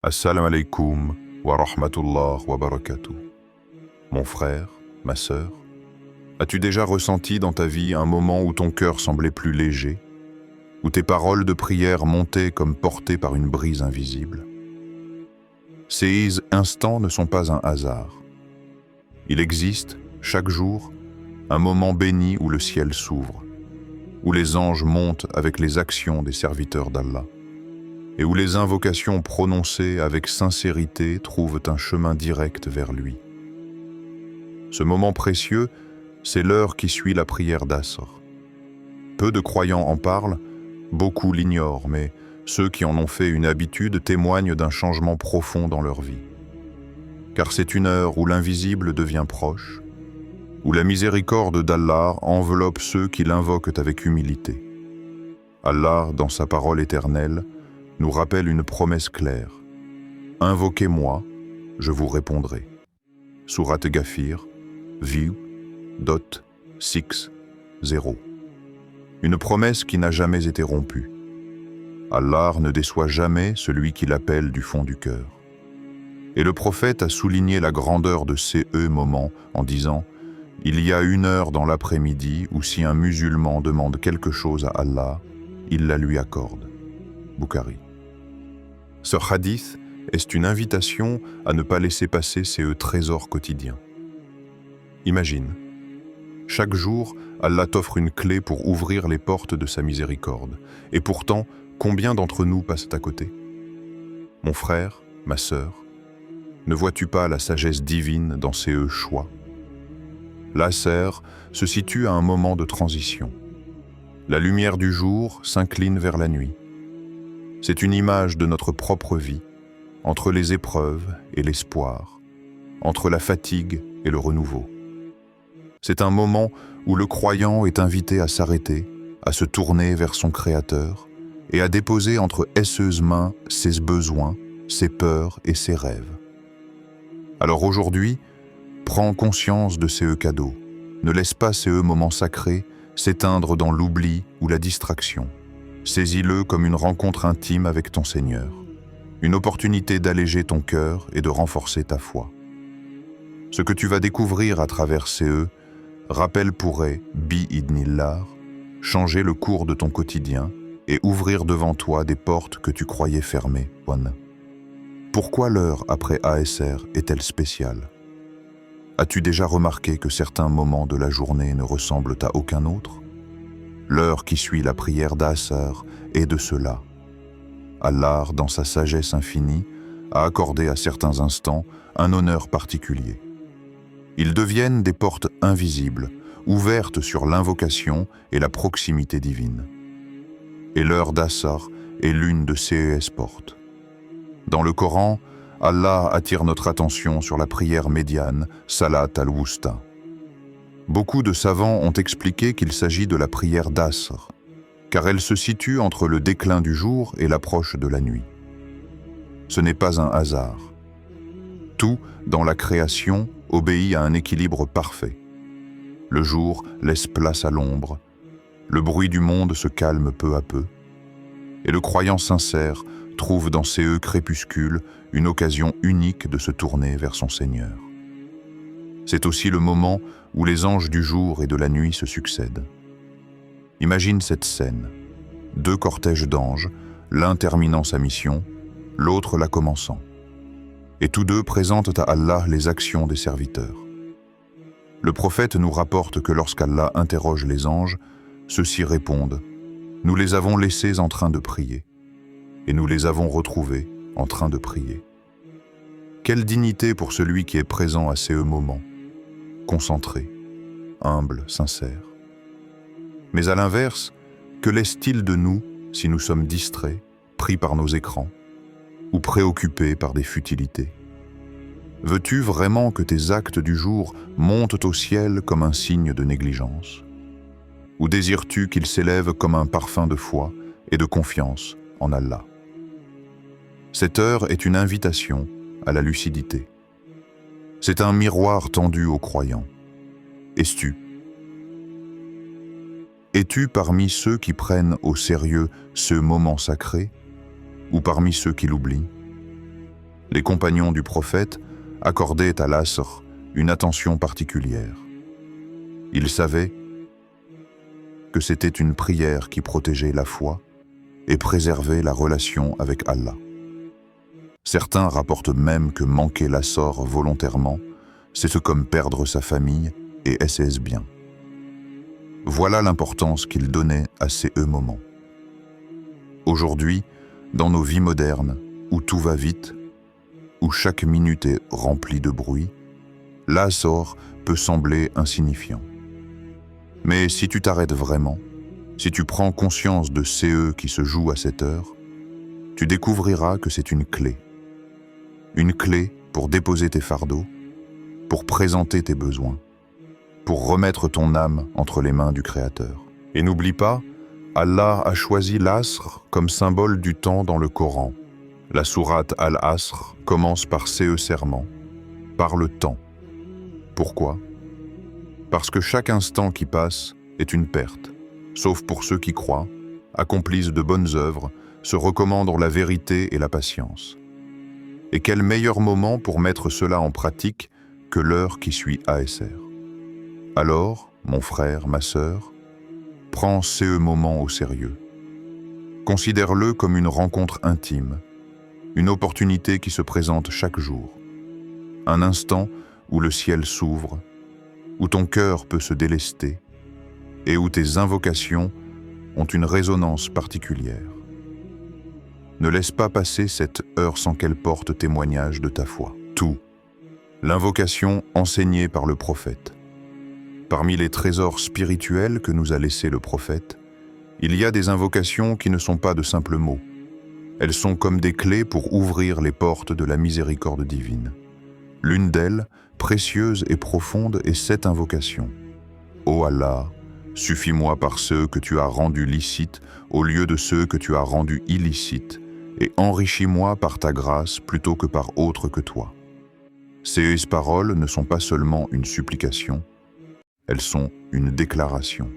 Assalamu alaikum wa rahmatullah wa barakatuh. Mon frère, ma sœur, as-tu déjà ressenti dans ta vie un moment où ton cœur semblait plus léger, où tes paroles de prière montaient comme portées par une brise invisible? Ces instants ne sont pas un hasard. Il existe, chaque jour, un moment béni où le ciel s'ouvre, où les anges montent avec les actions des serviteurs d'Allah, et où les invocations prononcées avec sincérité trouvent un chemin direct vers lui. Ce moment précieux, c'est l'heure qui suit la prière d'Asr. Peu de croyants en parlent, beaucoup l'ignorent, mais ceux qui en ont fait une habitude témoignent d'un changement profond dans leur vie. Car c'est une heure où l'invisible devient proche, où la miséricorde d'Allah enveloppe ceux qui l'invoquent avec humilité. Allah, dans sa parole éternelle, nous rappelle une promesse claire. « Invoquez-moi, je vous répondrai. » Sourate Ghafir, View, Dot, 6, 0. Une promesse qui n'a jamais été rompue. Allah ne déçoit jamais celui qui l'appelle du fond du cœur. Et le prophète a souligné la grandeur de ces moments en disant « Il y a une heure dans l'après-midi où si un musulman demande quelque chose à Allah, il la lui accorde. » Bukhari. Ce hadith est une invitation à ne pas laisser passer ces trésors quotidiens. Imagine, chaque jour, Allah t'offre une clé pour ouvrir les portes de sa miséricorde. Et pourtant, combien d'entre nous passent à côté? Mon frère, ma sœur, ne vois-tu pas la sagesse divine dans ces choix? L'Asr se situe à un moment de transition. La lumière du jour s'incline vers la nuit. C'est une image de notre propre vie, entre les épreuves et l'espoir, entre la fatigue et le renouveau. C'est un moment où le croyant est invité à s'arrêter, à se tourner vers son Créateur et à déposer entre seuses mains ses besoins, ses peurs et ses rêves. Alors aujourd'hui, prends conscience de ces cadeaux. Ne laisse pas ces moments sacrés s'éteindre dans l'oubli ou la distraction. Saisis-le comme une rencontre intime avec ton Seigneur, une opportunité d'alléger ton cœur et de renforcer ta foi. Ce que tu vas découvrir à travers ces pourrait, bi-idnillah, changer le cours de ton quotidien et ouvrir devant toi des portes que tu croyais fermées. Pourquoi l'heure après Asr est-elle spéciale? As-tu déjà remarqué que certains moments de la journée ne ressemblent à aucun autre? L'heure qui suit la prière d'Asr est de cela. Allah, dans sa sagesse infinie, a accordé à certains instants un honneur particulier. Ils deviennent des portes invisibles, ouvertes sur l'invocation et la proximité divine. Et l'heure d'Asr est l'une de ces portes. Dans le Coran, Allah attire notre attention sur la prière médiane, Salat al-Wusta. Beaucoup de savants ont expliqué qu'il s'agit de la prière d'Asr, car elle se situe entre le déclin du jour et l'approche de la nuit. Ce n'est pas un hasard. Tout, dans la création, obéit à un équilibre parfait. Le jour laisse place à l'ombre, le bruit du monde se calme peu à peu, et le croyant sincère trouve dans ces crépuscules une occasion unique de se tourner vers son Seigneur. C'est aussi le moment où les anges du jour et de la nuit se succèdent. Imagine cette scène. 2 cortèges d'anges, l'un terminant sa mission, l'autre la commençant. Et tous deux présentent à Allah les actions des serviteurs. Le prophète nous rapporte que lorsqu'Allah interroge les anges, ceux-ci répondent « Nous les avons laissés en train de prier, et nous les avons retrouvés en train de prier. » Quelle dignité pour celui qui est présent à ces moments, concentré, humble, sincère. Mais à l'inverse, que laisse-t-il de nous si nous sommes distraits, pris par nos écrans, ou préoccupés par des futilités? Veux-tu vraiment que tes actes du jour montent au ciel comme un signe de négligence? Ou désires-tu qu'ils s'élèvent comme un parfum de foi et de confiance en Allah? Cette heure est une invitation à la lucidité. C'est un miroir tendu aux croyants. Es-tu parmi ceux qui prennent au sérieux ce moment sacré ou parmi ceux qui l'oublient? Les compagnons du prophète accordaient à l'Asr une attention particulière. Ils savaient que c'était une prière qui protégeait la foi et préservait la relation avec Allah. Certains rapportent même que manquer l'Asr volontairement, c'est comme perdre sa famille et ses biens. Voilà l'importance qu'ils donnaient à ces moments. Aujourd'hui, dans nos vies modernes, où tout va vite, où chaque minute est remplie de bruit, l'Asr peut sembler insignifiant. Mais si tu t'arrêtes vraiment, si tu prends conscience de ce qui se joue à cette heure, tu découvriras que c'est une clé. Une clé pour déposer tes fardeaux, pour présenter tes besoins, pour remettre ton âme entre les mains du Créateur. Et n'oublie pas, Allah a choisi l'Asr comme symbole du temps dans le Coran. La sourate Al-Asr commence par ce serment, par le temps. Pourquoi? Parce que chaque instant qui passe est une perte, sauf pour ceux qui croient, accomplissent de bonnes œuvres, se recommandent la vérité et la patience. Et quel meilleur moment pour mettre cela en pratique que l'heure qui suit ASR. Alors, mon frère, ma sœur, prends ce moment au sérieux. Considère-le comme une rencontre intime, une opportunité qui se présente chaque jour, un instant où le ciel s'ouvre, où ton cœur peut se délester et où tes invocations ont une résonance particulière. Ne laisse pas passer cette heure sans qu'elle porte témoignage de ta foi. Tout. L'invocation enseignée par le prophète. Parmi les trésors spirituels que nous a laissés le prophète, il y a des invocations qui ne sont pas de simples mots. Elles sont comme des clés pour ouvrir les portes de la miséricorde divine. L'une d'elles, précieuse et profonde, est cette invocation. Ô Allah, suffis-moi par ceux que tu as rendus licites au lieu de ceux que tu as rendus illicites, et enrichis-moi par ta grâce plutôt que par autre que toi. Ces paroles ne sont pas seulement une supplication, elles sont une déclaration.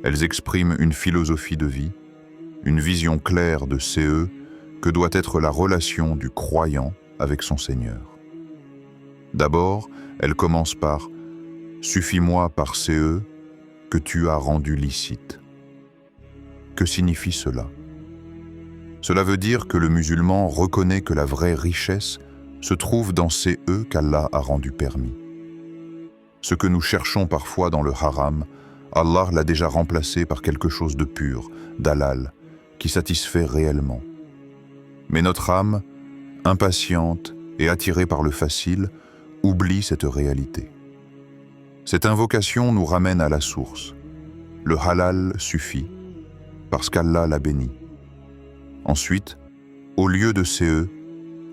Elles expriment une philosophie de vie, une vision claire de ce que doit être la relation du croyant avec son Seigneur. D'abord, elles commencent par « Suffis-moi par ce que tu as rendu licite ». Que signifie cela? Cela veut dire que le musulman reconnaît que la vraie richesse se trouve dans ces qu'Allah a rendu permis. Ce que nous cherchons parfois dans le haram, Allah l'a déjà remplacé par quelque chose de pur, d'halal, qui satisfait réellement. Mais notre âme, impatiente et attirée par le facile, oublie cette réalité. Cette invocation nous ramène à la source. Le halal suffit, parce qu'Allah l'a béni. Ensuite, au lieu de ce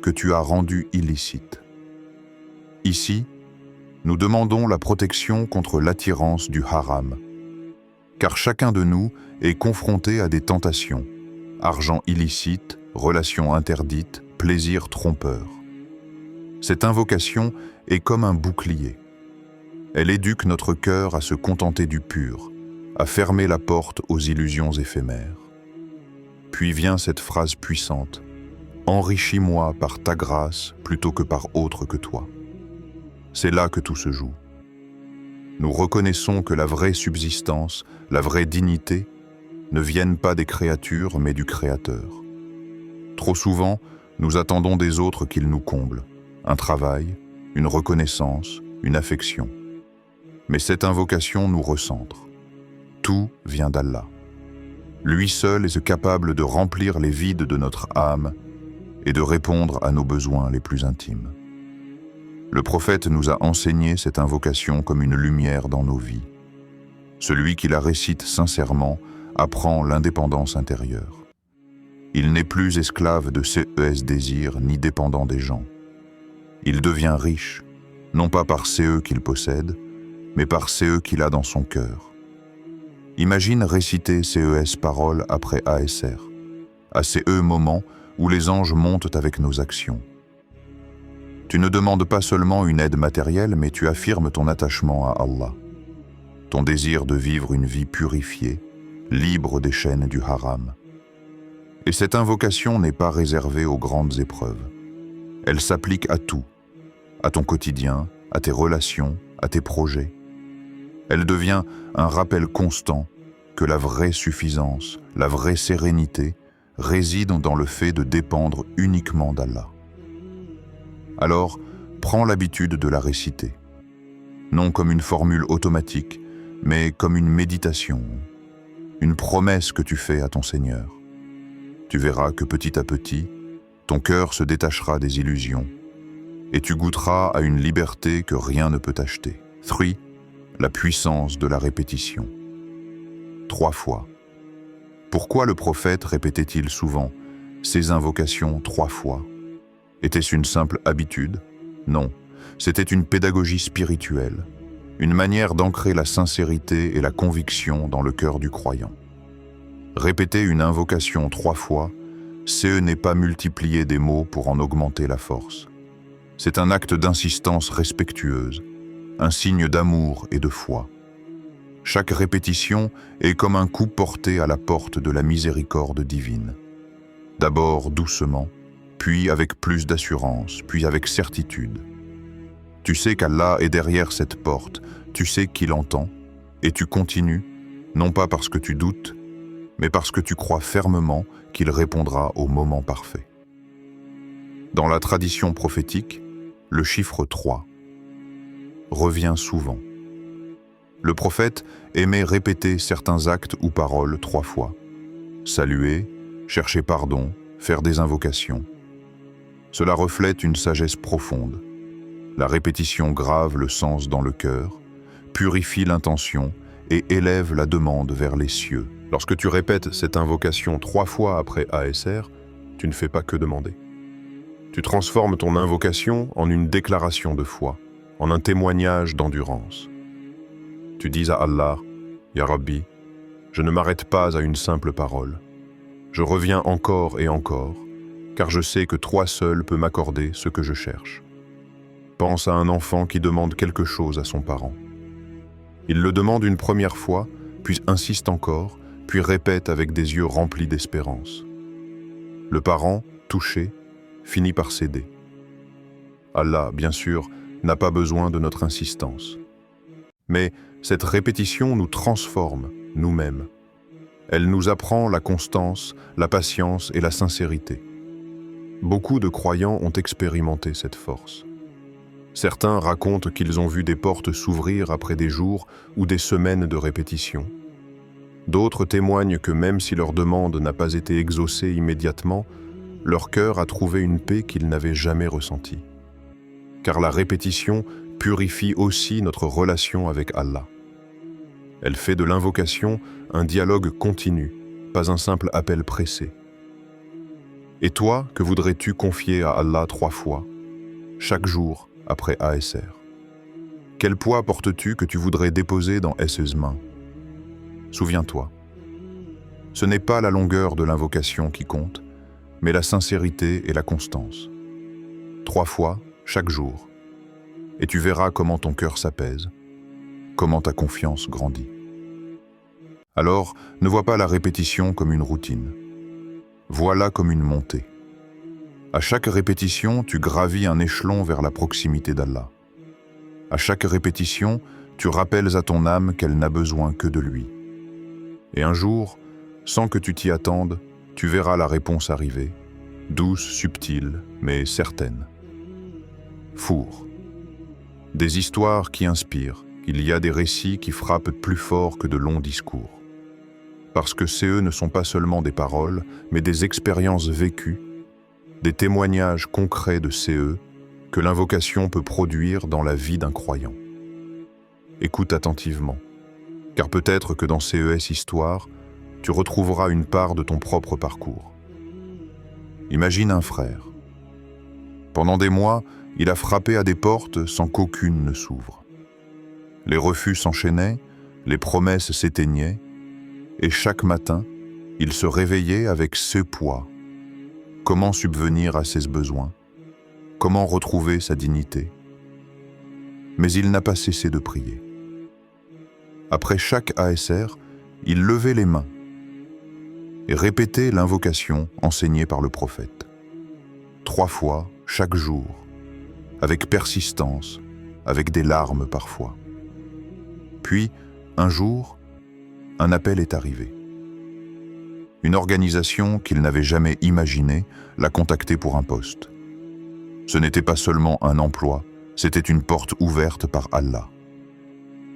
que tu as rendu illicite. Ici, nous demandons la protection contre l'attirance du haram, car chacun de nous est confronté à des tentations, argent illicite, relations interdites, plaisirs trompeurs. Cette invocation est comme un bouclier. Elle éduque notre cœur à se contenter du pur, à fermer la porte aux illusions éphémères. Puis vient cette phrase puissante, « Enrichis-moi par ta grâce plutôt que par autre que toi ». C'est là que tout se joue. Nous reconnaissons que la vraie subsistance, la vraie dignité, ne viennent pas des créatures mais du Créateur. Trop souvent, nous attendons des autres qu'ils nous comblent, un travail, une reconnaissance, une affection. Mais cette invocation nous recentre. Tout vient d'Allah. Lui seul est capable de remplir les vides de notre âme et de répondre à nos besoins les plus intimes. Le prophète nous a enseigné cette invocation comme une lumière dans nos vies. Celui qui la récite sincèrement apprend l'indépendance intérieure. Il n'est plus esclave de ses désirs ni dépendant des gens. Il devient riche, non pas par ce qu'il possède, mais par ce qu'il a dans son cœur. Imagine réciter ces paroles après ASR, à ces moments où les anges montent avec nos actions. Tu ne demandes pas seulement une aide matérielle, mais tu affirmes ton attachement à Allah, ton désir de vivre une vie purifiée, libre des chaînes du haram. Et cette invocation n'est pas réservée aux grandes épreuves. Elle s'applique à tout, à ton quotidien, à tes relations, à tes projets. Elle devient un rappel constant que la vraie suffisance, la vraie sérénité résident dans le fait de dépendre uniquement d'Allah. Alors, prends l'habitude de la réciter, non comme une formule automatique, mais comme une méditation, une promesse que tu fais à ton Seigneur. Tu verras que petit à petit, ton cœur se détachera des illusions et tu goûteras à une liberté que rien ne peut acheter. 3. La puissance de la répétition. 3 fois. Pourquoi le prophète répétait-il souvent ces invocations 3 fois? Était-ce une simple habitude? Non, c'était une pédagogie spirituelle, une manière d'ancrer la sincérité et la conviction dans le cœur du croyant. Répéter une invocation 3 fois, ce n'est pas multiplier des mots pour en augmenter la force. C'est un acte d'insistance respectueuse, un signe d'amour et de foi. Chaque répétition est comme un coup porté à la porte de la miséricorde divine. D'abord doucement, puis avec plus d'assurance, puis avec certitude. Tu sais qu'Allah est derrière cette porte, tu sais qu'il entend, et tu continues, non pas parce que tu doutes, mais parce que tu crois fermement qu'il répondra au moment parfait. Dans la tradition prophétique, le chiffre 3 revient souvent. Le prophète aimait répéter certains actes ou paroles 3 fois. Saluer, chercher pardon, faire des invocations. Cela reflète une sagesse profonde. La répétition grave le sens dans le cœur, purifie l'intention et élève la demande vers les cieux. Lorsque tu répètes cette invocation 3 fois après ASR, tu ne fais pas que demander. Tu transformes ton invocation en une déclaration de foi, en un témoignage d'endurance. Tu dis à Allah, « Ya Rabbi, je ne m'arrête pas à une simple parole. Je reviens encore et encore, car je sais que toi seul peux m'accorder ce que je cherche. » Pense à un enfant qui demande quelque chose à son parent. Il le demande une première fois, puis insiste encore, puis répète avec des yeux remplis d'espérance. Le parent, touché, finit par céder. Allah, bien sûr, n'a pas besoin de notre insistance. Mais cette répétition nous transforme, nous-mêmes. Elle nous apprend la constance, la patience et la sincérité. Beaucoup de croyants ont expérimenté cette force. Certains racontent qu'ils ont vu des portes s'ouvrir après des jours ou des semaines de répétition. D'autres témoignent que même si leur demande n'a pas été exaucée immédiatement, leur cœur a trouvé une paix qu'ils n'avaient jamais ressentie. Car la répétition purifie aussi notre relation avec Allah. Elle fait de l'invocation un dialogue continu, pas un simple appel pressé. Et toi, que voudrais-tu confier à Allah 3 fois, chaque jour après ASR? Quel poids portes-tu que tu voudrais déposer dans ses mains? Souviens-toi, ce n'est pas la longueur de l'invocation qui compte, mais la sincérité et la constance. 3 fois, chaque jour. Et tu verras comment ton cœur s'apaise, comment ta confiance grandit. Alors, ne vois pas la répétition comme une routine. Vois-la comme une montée. À chaque répétition, tu gravis un échelon vers la proximité d'Allah. À chaque répétition, tu rappelles à ton âme qu'elle n'a besoin que de lui. Et un jour, sans que tu t'y attendes, tu verras la réponse arriver, douce, subtile, mais certaine. Four. Des histoires qui inspirent, il y a des récits qui frappent plus fort que de longs discours. Parce que CE ne sont pas seulement des paroles, mais des expériences vécues, des témoignages concrets de CE que l'invocation peut produire dans la vie d'un croyant. Écoute attentivement, car peut-être que dans CES Histoire, tu retrouveras une part de ton propre parcours. Imagine un frère. Pendant des mois, il a frappé à des portes sans qu'aucune ne s'ouvre. Les refus s'enchaînaient, les promesses s'éteignaient, et chaque matin, il se réveillait avec ce poids. Comment subvenir à ses besoins? Comment retrouver sa dignité? Mais il n'a pas cessé de prier. Après chaque ASR, il levait les mains et répétait l'invocation enseignée par le prophète. 3 fois, chaque jour, avec persistance, avec des larmes parfois. Puis, un jour, un appel est arrivé. Une organisation qu'il n'avait jamais imaginée l'a contacté pour un poste. Ce n'était pas seulement un emploi, c'était une porte ouverte par Allah.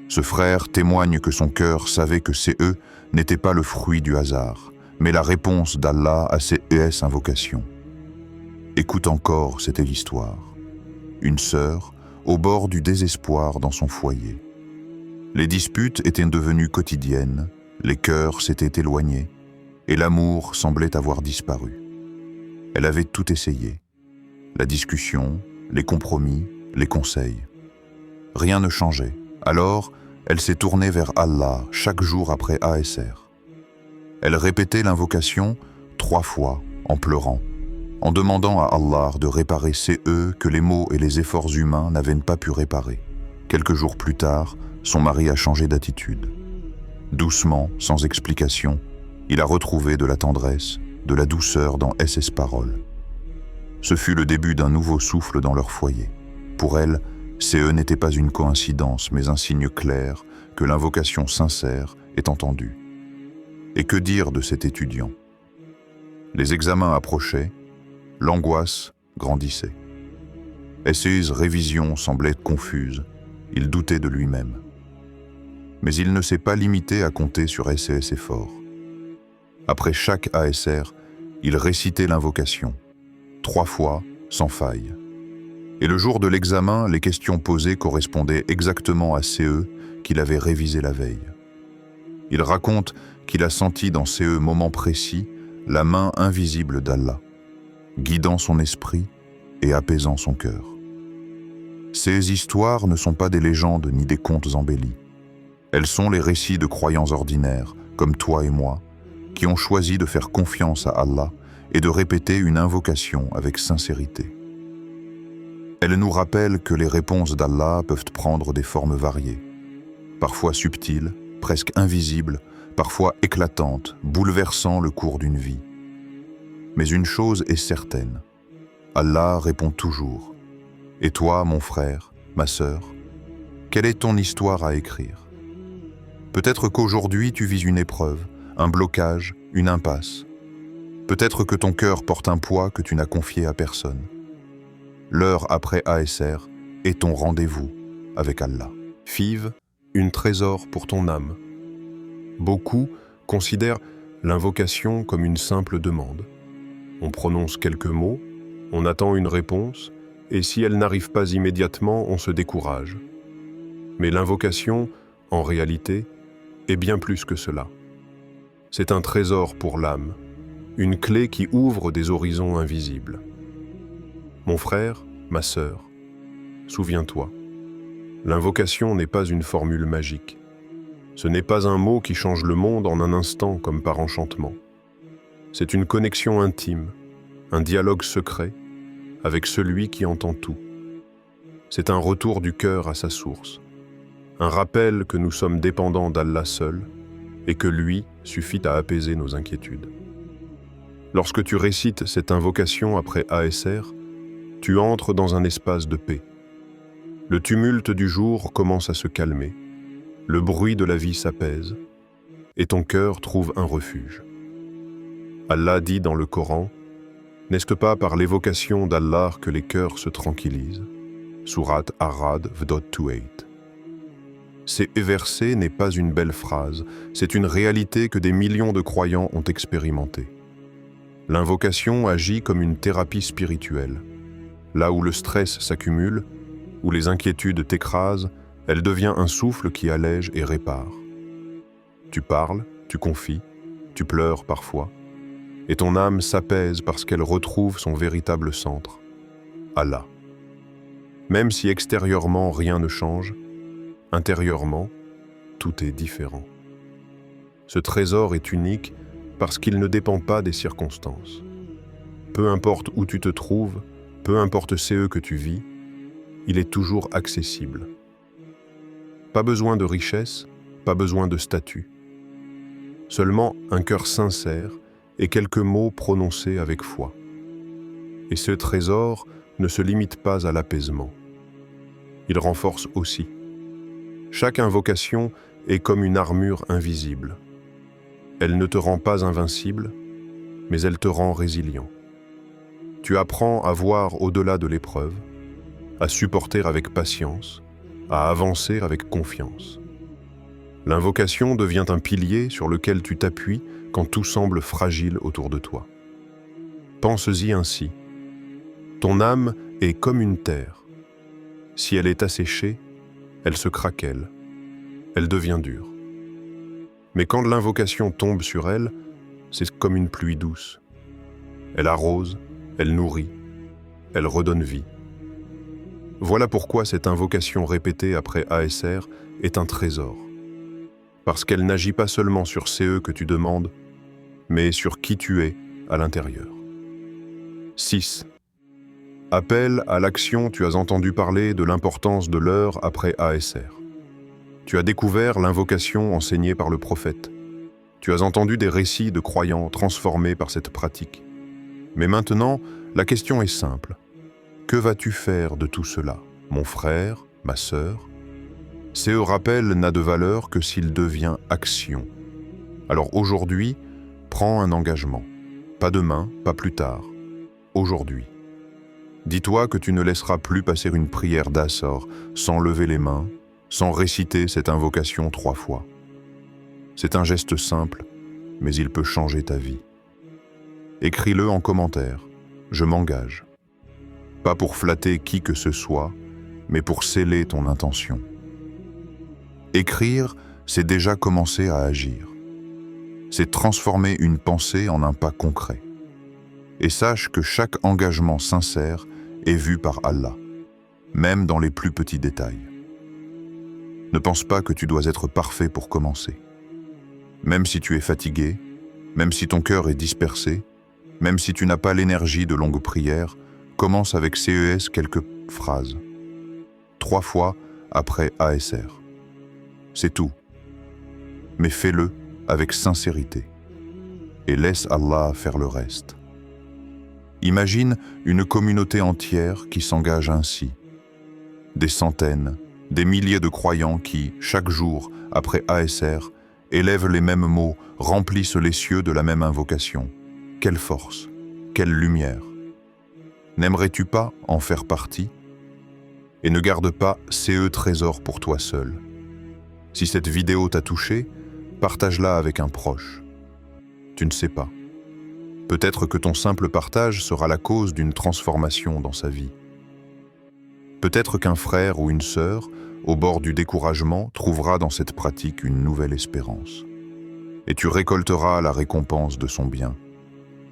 Ce frère témoigne que son cœur savait que ces eux n'étaient pas le fruit du hasard, mais la réponse d'Allah à ses invocations. Écoute encore cette histoire. Une sœur, au bord du désespoir dans son foyer. Les disputes étaient devenues quotidiennes, les cœurs s'étaient éloignés, et l'amour semblait avoir disparu. Elle avait tout essayé. La discussion, les compromis, les conseils. Rien ne changeait. Alors, elle s'est tournée vers Allah chaque jour après ASR. Elle répétait l'invocation 3 fois en pleurant, en demandant à Allah de réparer ces que les maux et les efforts humains n'avaient pas pu réparer. Quelques jours plus tard, son mari a changé d'attitude. Doucement, sans explication, il a retrouvé de la tendresse, de la douceur dans ses paroles. Ce fut le début d'un nouveau souffle dans leur foyer. Pour elle, CE n'était pas une coïncidence, mais un signe clair que l'invocation sincère est entendue. Et que dire de cet étudiant? Les examens approchaient, l'angoisse grandissait. Ses révisions semblaient confuses, il doutait de lui-même. Mais il ne s'est pas limité à compter sur ses efforts. Après chaque ASR, il récitait l'invocation, 3 fois, sans faille. Et le jour de l'examen, les questions posées correspondaient exactement à CE qu'il avait révisé la veille. Il raconte qu'il a senti dans CE moments précis la main invisible d'Allah, guidant son esprit et apaisant son cœur. Ces histoires ne sont pas des légendes ni des contes embellis. Elles sont les récits de croyants ordinaires, comme toi et moi, qui ont choisi de faire confiance à Allah et de répéter une invocation avec sincérité. Elles nous rappellent que les réponses d'Allah peuvent prendre des formes variées, parfois subtiles, presque invisibles, parfois éclatantes, bouleversant le cours d'une vie. Mais une chose est certaine, Allah répond toujours. Et toi, mon frère, ma sœur, quelle est ton histoire à écrire? Peut-être qu'aujourd'hui tu vis une épreuve, un blocage, une impasse. Peut-être que ton cœur porte un poids que tu n'as confié à personne. L'heure après ASR est ton rendez-vous avec Allah. Fiv, une trésor pour ton âme. Beaucoup considèrent l'invocation comme une simple demande. On prononce quelques mots, on attend une réponse, et si elle n'arrive pas immédiatement, on se décourage. Mais l'invocation, en réalité, est bien plus que cela. C'est un trésor pour l'âme, une clé qui ouvre des horizons invisibles. Mon frère, ma sœur, souviens-toi, l'invocation n'est pas une formule magique. Ce n'est pas un mot qui change le monde en un instant comme par enchantement. C'est une connexion intime, un dialogue secret avec celui qui entend tout. C'est un retour du cœur à sa source, un rappel que nous sommes dépendants d'Allah seul et que lui suffit à apaiser nos inquiétudes. Lorsque tu récites cette invocation après ASR, tu entres dans un espace de paix. Le tumulte du jour commence à se calmer, le bruit de la vie s'apaise et ton cœur trouve un refuge. Allah dit dans le Coran, « N'est-ce pas par l'évocation d'Allah que les cœurs se tranquillisent » Sourate Ar-Ra'd 28. Ces versets n'est pas une belle phrase, c'est une réalité que des millions de croyants ont expérimentée. L'invocation agit comme une thérapie spirituelle. Là où le stress s'accumule, où les inquiétudes t'écrasent, elle devient un souffle qui allège et répare. Tu parles, tu confies, tu pleures parfois, et ton âme s'apaise parce qu'elle retrouve son véritable centre, Allah. Même si extérieurement rien ne change, intérieurement, tout est différent. Ce trésor est unique parce qu'il ne dépend pas des circonstances. Peu importe où tu te trouves, peu importe ce que tu vis, il est toujours accessible. Pas besoin de richesse, pas besoin de statut. Seulement un cœur sincère et quelques mots prononcés avec foi. Et ce trésor ne se limite pas à l'apaisement. Il renforce aussi. Chaque invocation est comme une armure invisible. Elle ne te rend pas invincible, mais elle te rend résilient. Tu apprends à voir au-delà de l'épreuve, à supporter avec patience, à avancer avec confiance. L'invocation devient un pilier sur lequel tu t'appuies quand tout semble fragile autour de toi. Pense-y ainsi. Ton âme est comme une terre. Si elle est asséchée, elle se craquelle, elle devient dure. Mais quand l'invocation tombe sur elle, c'est comme une pluie douce. Elle arrose, elle nourrit, elle redonne vie. Voilà pourquoi cette invocation répétée après ASR est un trésor. Parce qu'elle n'agit pas seulement sur CE que tu demandes, mais sur qui tu es à l'intérieur. 6. Appel à l'action, tu as entendu parler de l'importance de l'heure après ASR. Tu as découvert l'invocation enseignée par le prophète. Tu as entendu des récits de croyants transformés par cette pratique. Mais maintenant, la question est simple. Que vas-tu faire de tout cela, mon frère, ma sœur? Ce rappel n'a de valeur que s'il devient action. Alors aujourd'hui, prends un engagement. Pas demain, pas plus tard. Aujourd'hui. Dis-toi que tu ne laisseras plus passer une prière d'Assor sans lever les mains, sans réciter cette invocation 3 fois. C'est un geste simple, mais il peut changer ta vie. Écris-le en commentaire. Je m'engage. Pas pour flatter qui que ce soit, mais pour sceller ton intention. Écrire, c'est déjà commencer à agir. C'est transformer une pensée en un pas concret. Et sache que chaque engagement sincère est vu par Allah, même dans les plus petits détails. Ne pense pas que tu dois être parfait pour commencer. Même si tu es fatigué, même si ton cœur est dispersé, même si tu n'as pas l'énergie de longues prières, commence avec CES quelques phrases. 3 fois après ASR. C'est tout. Mais fais-le avec sincérité. Et laisse Allah faire le reste. Imagine une communauté entière qui s'engage ainsi. Des centaines, des milliers de croyants qui, chaque jour, après ASR, élèvent les mêmes mots, remplissent les cieux de la même invocation. Quelle force, quelle lumière. N'aimerais-tu pas en faire partie? Et ne garde pas CE trésor pour toi seul. Si cette vidéo t'a touché, partage-la avec un proche. Tu ne sais pas. Peut-être que ton simple partage sera la cause d'une transformation dans sa vie. Peut-être qu'un frère ou une sœur, au bord du découragement, trouvera dans cette pratique une nouvelle espérance. Et tu récolteras la récompense de son bien,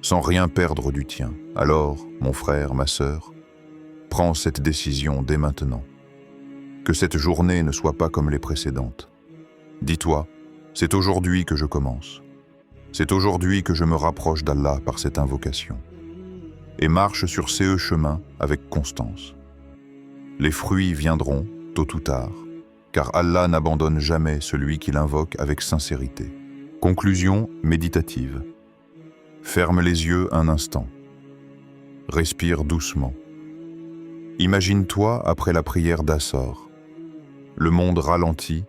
sans rien perdre du tien. Alors, mon frère, ma sœur, prends cette décision dès maintenant. Que cette journée ne soit pas comme les précédentes. Dis-toi, c'est aujourd'hui que je commence. C'est aujourd'hui que je me rapproche d'Allah par cette invocation. Et marche sur ces chemins avec constance. Les fruits viendront, tôt ou tard, car Allah n'abandonne jamais celui qui l'invoque avec sincérité. Conclusion méditative. Ferme les yeux un instant. Respire doucement. Imagine-toi après la prière d'Assor. Le monde ralentit,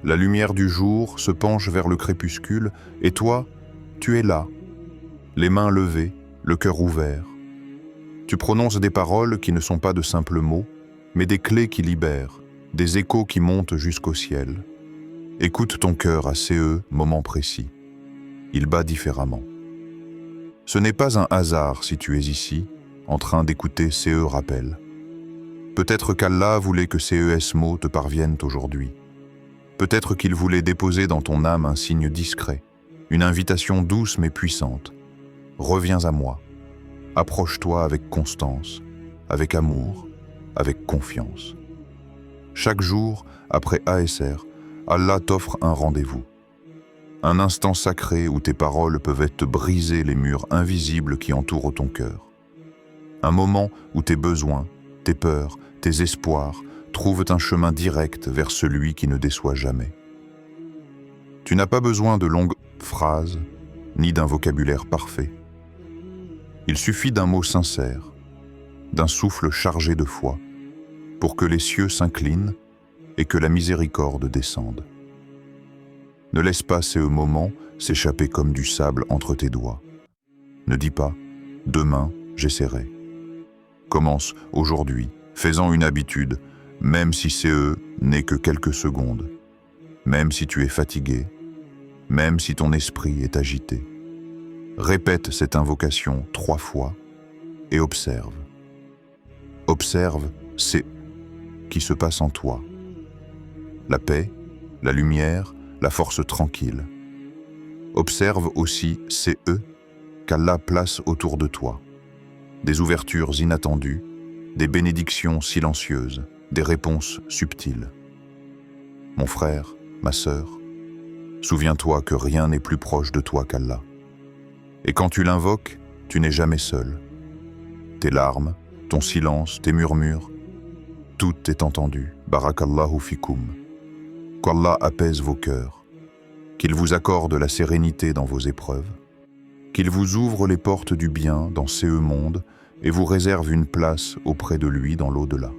la lumière du jour se penche vers le crépuscule, et toi, tu es là, les mains levées, le cœur ouvert. Tu prononces des paroles qui ne sont pas de simples mots, mais des clés qui libèrent, des échos qui montent jusqu'au ciel. Écoute ton cœur à CE, moment précis. Il bat différemment. Ce n'est pas un hasard si tu es ici, en train d'écouter CE rappel. Peut-être qu'Allah voulait que ces mots te parviennent aujourd'hui. Peut-être qu'il voulait déposer dans ton âme un signe discret, une invitation douce mais puissante. Reviens à moi. Approche-toi avec constance, avec amour, avec confiance. Chaque jour, après ASR, Allah t'offre un rendez-vous. Un instant sacré où tes paroles peuvent te briser les murs invisibles qui entourent ton cœur. Un moment où tes besoins, tes peurs, tes espoirs trouvent un chemin direct vers celui qui ne déçoit jamais. Tu n'as pas besoin de longues phrases, ni d'un vocabulaire parfait. Il suffit d'un mot sincère, d'un souffle chargé de foi, pour que les cieux s'inclinent et que la miséricorde descende. Ne laisse pas ces moments s'échapper comme du sable entre tes doigts. Ne dis pas « demain, j'essaierai ». Commence aujourd'hui, fais-en une habitude, même si n'est que quelques secondes, même si tu es fatigué, même si ton esprit est agité. Répète cette invocation 3 fois et observe. Observe c'est qui se passe en toi. La paix, la lumière, la force tranquille. Observe aussi ces qu'Allah place autour de toi. Des ouvertures inattendues, des bénédictions silencieuses, des réponses subtiles. Mon frère, ma sœur, souviens-toi que rien n'est plus proche de toi qu'Allah. Et quand tu l'invoques, tu n'es jamais seul. Tes larmes, ton silence, tes murmures, tout est entendu. Barakallahu fikum. Qu'Allah apaise vos cœurs, qu'il vous accorde la sérénité dans vos épreuves, qu'il vous ouvre les portes du bien dans ces mondes et vous réserve une place auprès de lui dans l'au-delà.